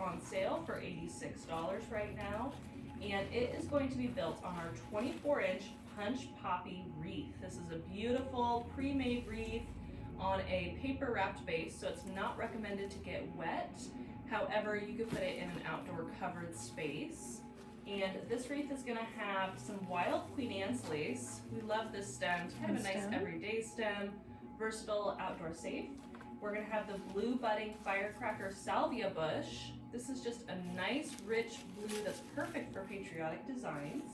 on sale for $86 right now, and it is going to be built on our 24-inch punch poppy wreath. This is a beautiful pre-made wreath on a paper wrapped base, so it's not recommended to get wet. However, you could put it in an outdoor covered space. And this wreath is going to have some wild Queen Anne's lace. We love this stem. It's kind of a nice everyday stem, versatile, outdoor safe. We're going to have the blue budding firecracker salvia bush. This is just a nice rich blue that's perfect for patriotic designs.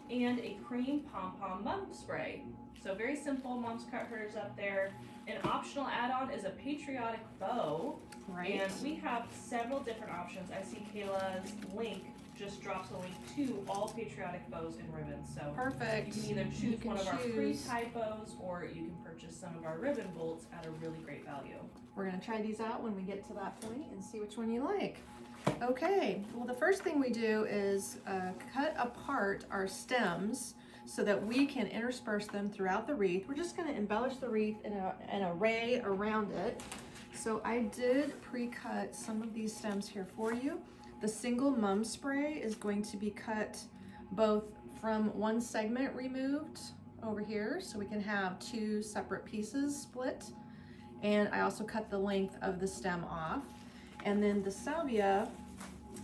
And a cream pom-pom mum spray. So very simple, mom's cut hers up there. An optional add-on is a patriotic bow. Right. And we have several different options. I see Kayla's link just drops a link to all patriotic bows and ribbons. So perfect. you can either choose one of our pre-tied bows, or you can purchase some of our ribbon bolts at a really great value. We're gonna try these out when we get to that point and see which one you like. Okay, well the first thing we do is cut apart our stems so that we can intersperse them throughout the wreath. We're just gonna embellish the wreath in an array around it. So I did pre-cut some of these stems here for you. The single mum spray is going to be cut both from one segment removed over here, so we can have two separate pieces split. And I also cut the length of the stem off. And then the salvia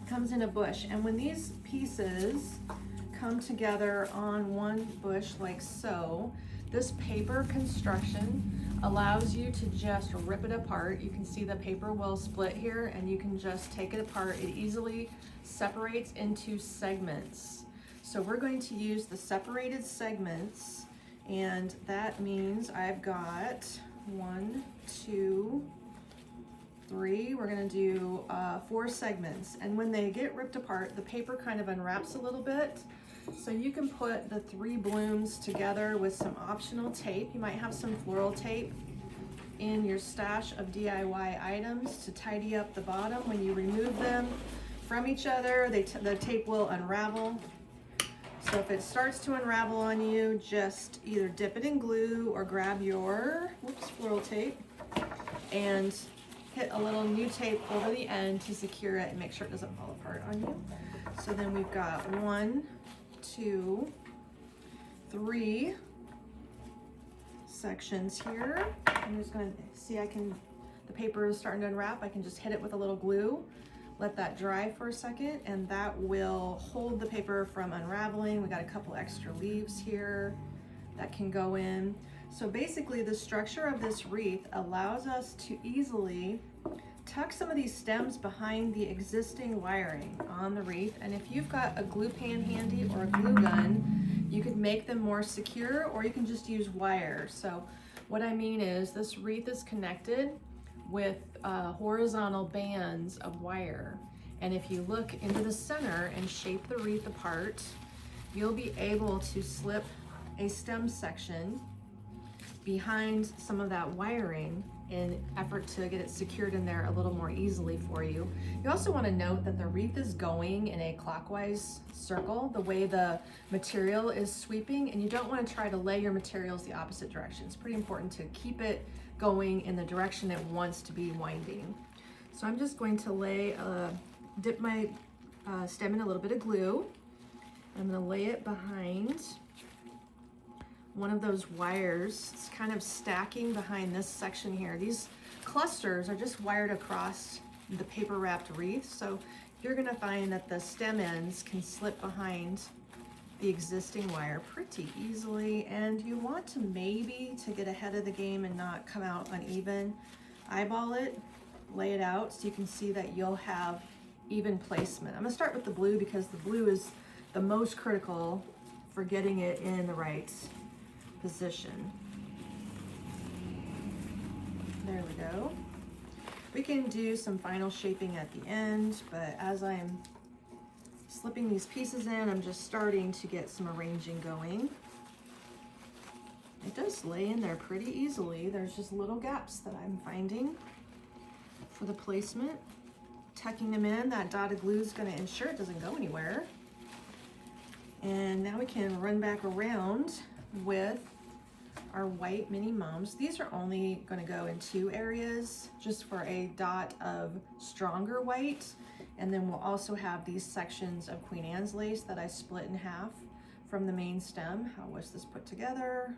comes in a bush. And when these pieces come together on one bush like so, this paper construction allows you to just rip it apart. You can see the paper will split here, and you can just take it apart. It easily separates into segments. So we're going to use the separated segments, and that means I've got 1, 2, 3. We're gonna do 4 segments. And when they get ripped apart, the paper kind of unwraps a little bit. So you can put the 3 blooms together with some optional tape. You might have some floral tape in your stash of DIY items to tidy up the bottom. When you remove them from each other, the tape will unravel. So if it starts to unravel on you, just either dip it in glue or grab your floral tape and hit a little new tape over the end to secure it and make sure it doesn't fall apart on you. So then we've got 1, 2, 3 sections here. I'm just gonna see, the paper is starting to unwrap. I can just hit it with a little glue, let that dry for a second, and that will hold the paper from unraveling. We got a couple extra leaves here that can go in. So basically the structure of this wreath allows us to easily tuck some of these stems behind the existing wiring on the wreath. And if you've got a glue pan handy or a glue gun, you could make them more secure, or you can just use wire. So what I mean is this wreath is connected with horizontal bands of wire. And if you look into the center and shape the wreath apart, you'll be able to slip a stem section behind some of that wiring in effort to get it secured in there a little more easily for you. You also want to note that the wreath is going in a clockwise circle, the way the material is sweeping, and you don't want to try to lay your materials the opposite direction. It's pretty important to keep it going in the direction it wants to be winding. So I'm just going to dip my stem in a little bit of glue. I'm going to lay it behind one of those wires. It's kind of stacking behind this section here. These clusters are just wired across the paper wrapped wreath, so you're gonna find that the stem ends can slip behind the existing wire pretty easily. And you want to to get ahead of the game and not come out uneven, eyeball it, lay it out so you can see that you'll have even placement. I'm gonna start with the blue because the blue is the most critical for getting it in the right position. There we go. We can do some final shaping at the end, but as I'm slipping these pieces in, I'm just starting to get some arranging going. It does lay in there pretty easily. There's just little gaps that I'm finding for the placement. Tucking them in, that dotted glue is going to ensure it doesn't go anywhere. And now we can run back around with our white mini mums. These are only going to go in 2 areas just for a dot of stronger white. And then we'll also have these sections of Queen Anne's lace that I split in half from the main stem. How was this put together?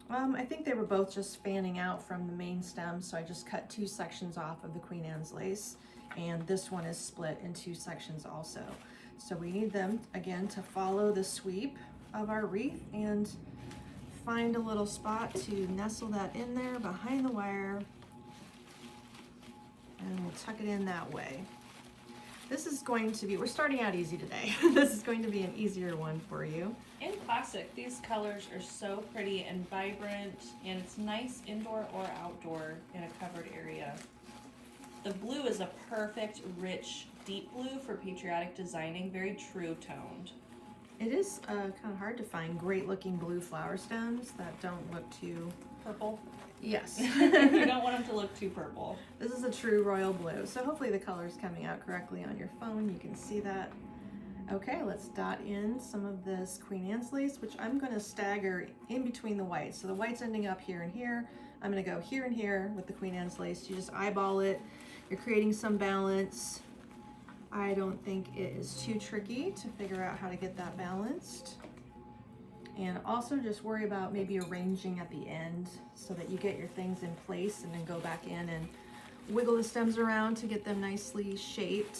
I think they were both just fanning out from the main stem, so I just cut 2 sections off of the Queen Anne's lace, and this one is split in 2 sections also. So we need them, again, to follow the sweep of our wreath and find a little spot to nestle that in there behind the wire, and we'll tuck it in that way. This is going to be, we're starting out easy today. This is going to be an easier one for you. In classic, these colors are so pretty and vibrant, and it's nice indoor or outdoor in a covered area. The blue is a perfect, rich, deep blue for patriotic designing, very true toned. It is kind of hard to find great looking blue flower stems that don't look too Purple. Yes. You don't want them to look too purple. This is a true royal blue, so hopefully the color is coming out correctly on your phone. You can see that. Okay, let's dot in some of this Queen Anne's lace, which I'm going to stagger in between the whites. So the white's ending up here and here. I'm going to go here and here with the Queen Anne's lace. You just eyeball it. You're creating some balance. I don't think it is too tricky to figure out how to get that balanced. And also just worry about maybe arranging at the end so that you get your things in place, and then go back in and wiggle the stems around to get them nicely shaped.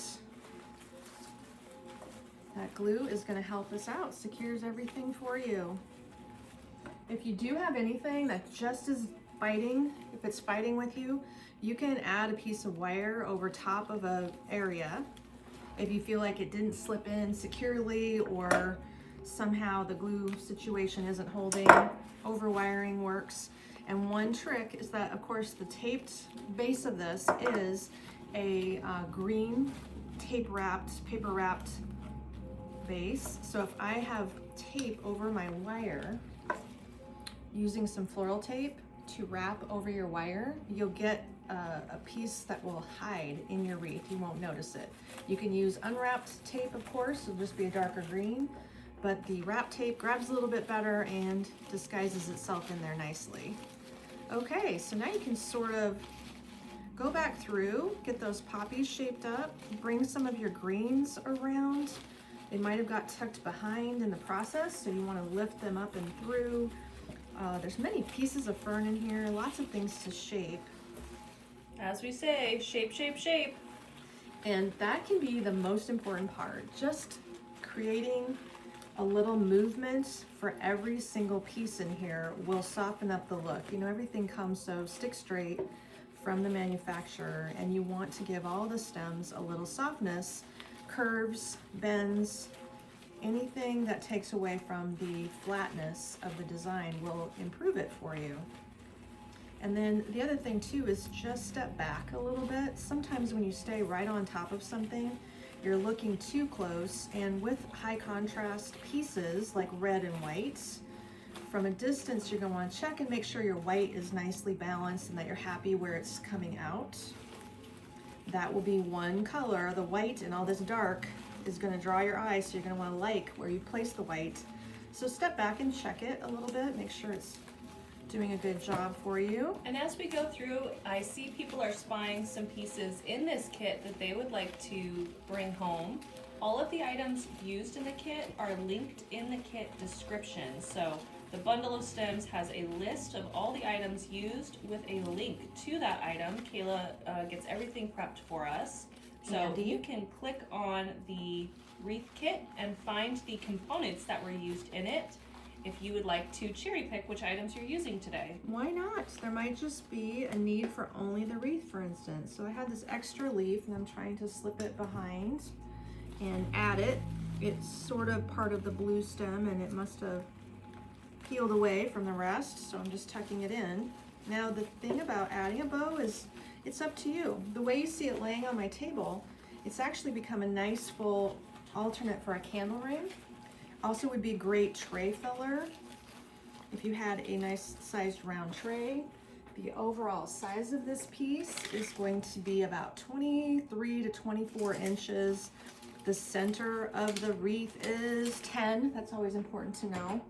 That glue is going to help us out, secures everything for you. If you do have anything that just is fighting, if it's fighting with you, you can add a piece of wire over top of an area. If you feel like it didn't slip in securely, or somehow the glue situation isn't holding, over wiring works. And one trick is that, of course, the taped base of this is a green tape wrapped, paper wrapped base. So if I have tape over my wire, using some floral tape to wrap over your wire, you'll get a piece that will hide in your wreath. You won't notice it. You can use unwrapped tape, of course, it'll just be a darker green, but the wrap tape grabs a little bit better and disguises itself in there nicely. Okay, so now you can sort of go back through, get those poppies shaped up, bring some of your greens around. They might have got tucked behind in the process, so you want to lift them up and through. There's many pieces of fern in here, lots of things to shape. As we say, shape, shape, shape. And that can be the most important part, just creating a little movement for every single piece in here will soften up the look. You know, everything comes so stick straight from the manufacturer, and you want to give all the stems a little softness. Curves, bends, anything that takes away from the flatness of the design will improve it for you. And then the other thing too is just step back a little bit. Sometimes when you stay right on top of something, you're looking too close, and with high contrast pieces like red and white, from a distance you're going to want to check and make sure your white is nicely balanced and that you're happy where it's coming out. That will be one color. The white in all this dark is going to draw your eye, so you're going to want to like where you place the white. So step back and check it a little bit, make sure it's doing a good job for you. And as we go through, I see people are spying some pieces in this kit that they would like to bring home. All of the items used in the kit are linked in the kit description. So the bundle of stems has a list of all the items used with a link to that item. Kayla gets everything prepped for us. So Andy, you can click on the wreath kit and find the components that were used in it, if you would like to cherry pick which items you're using today. why not? There might just be a need for only the wreath, for instance. So I had this extra leaf and I'm trying to slip it behind and add it. It's sort of part of the blue stem and it must have peeled away from the rest, so I'm just tucking it in. Now the thing about adding a bow is it's up to you. The way you see it laying on my table, it's actually become a nice full alternate for a candle ring. Also would be a great tray filler if you had a nice sized round tray. The overall size of this piece is going to be about 23 to 24 inches. The center of the wreath is 10. That's always important to know.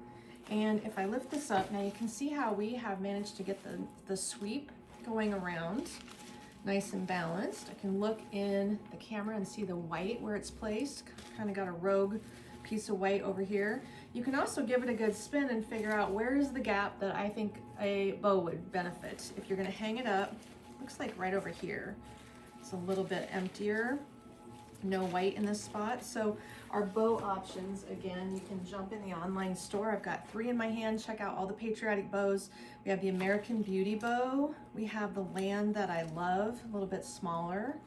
And if I lift this up, now you can see how we have managed to get the sweep going around. nice and balanced. I can look in the camera and see the white where it's placed. Kind of got a rogue piece of white over here. You can also give it a good spin and figure out where is the gap that I think a bow would benefit. If you're gonna hang it up, looks like right over here. It's a little bit emptier. No white in this spot. So our bow options, again, you can jump in the online store. I've got 3 in my hand. Check out all the patriotic bows. We have the American Beauty bow. We have the Land That I Love, a little bit smaller.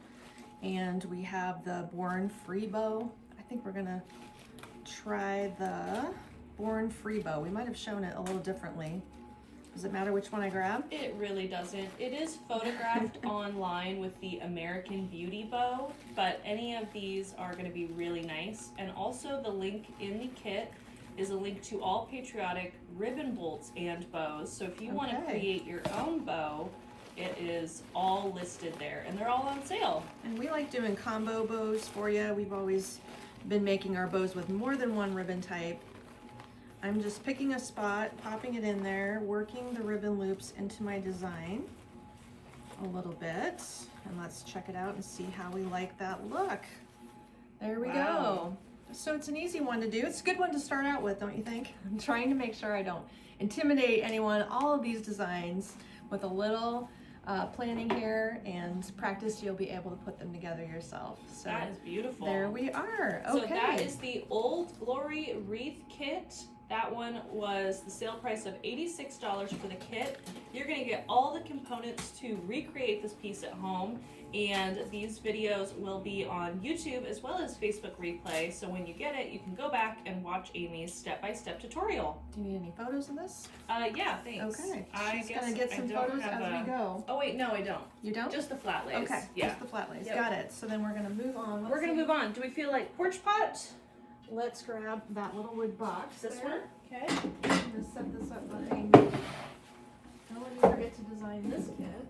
And we have the Born Free bow. I think we're gonna try the Born Free bow. We might have shown it a little differently. Does it matter which one I grab? It really doesn't. It is photographed online with the American Beauty bow, but any of these are going to be really nice. And also the link in the kit is a link to all patriotic ribbon bolts and bows. So if you want to create your own bow, it is all listed there, and they're all on sale. And we like doing combo bows for you. We've always been making our bows with more than one ribbon type. I'm just picking a spot, popping it in there, working the ribbon loops into my design a little bit. And let's check it out and see how we like that look. There we go. So it's an easy one to do. It's a good one to start out with, don't you think? I'm trying to make sure I don't intimidate anyone. All of these designs, with a little planning here and practice, you'll be able to put them together yourself. So that is beautiful. There we are. Okay. So that is the old Glory Wreath Kit. That one was the sale price of $86 for the kit. You're gonna get all the components to recreate this piece at home, and these videos will be on YouTube as well as Facebook replay. So when you get it, you can go back and watch Amy's step-by-step tutorial. Do you need any photos of this? Yeah, thanks. Okay. I She's gonna get some photos as we go. Oh wait, no, I don't. You don't? Just the flat lays. Okay, Yeah. just the flat lays. Yep. Got it. So then we're gonna move on. We're gonna move on. Do we feel like porch pot? Let's grab that little wood box. This there. one? Okay. I'm gonna set this up behind me. Don't let me forget to